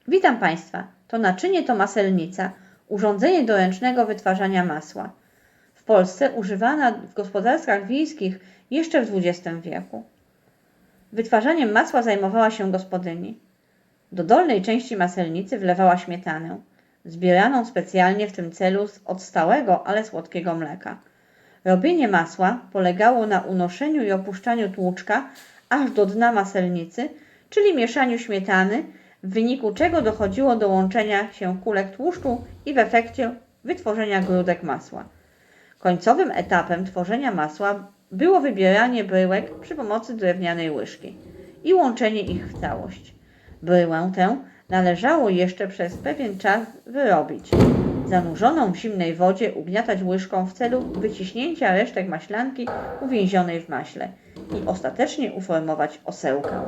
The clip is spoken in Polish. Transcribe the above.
Witam Państwa. To naczynie to maselnica, urządzenie do ręcznego wytwarzania masła. W Polsce używana w gospodarstwach wiejskich jeszcze w XX wieku. Wytwarzaniem masła zajmowała się gospodyni. Do dolnej części maselnicy wlewała śmietanę, zbieraną specjalnie w tym celu z odstałego, ale słodkiego mleka. Robienie masła polegało na unoszeniu i opuszczaniu tłuczka aż do dna maselnicy, czyli mieszaniu śmietany, w wyniku czego dochodziło do łączenia się kulek tłuszczu i w efekcie wytworzenia grudek masła. Końcowym etapem tworzenia masła było wybieranie bryłek przy pomocy drewnianej łyżki i łączenie ich w całość. Bryłę tę należało jeszcze przez pewien czas wyrobić, zanurzoną w zimnej wodzie ugniatać łyżką w celu wyciśnięcia resztek maślanki uwięzionej w maśle i ostatecznie uformować osełkę.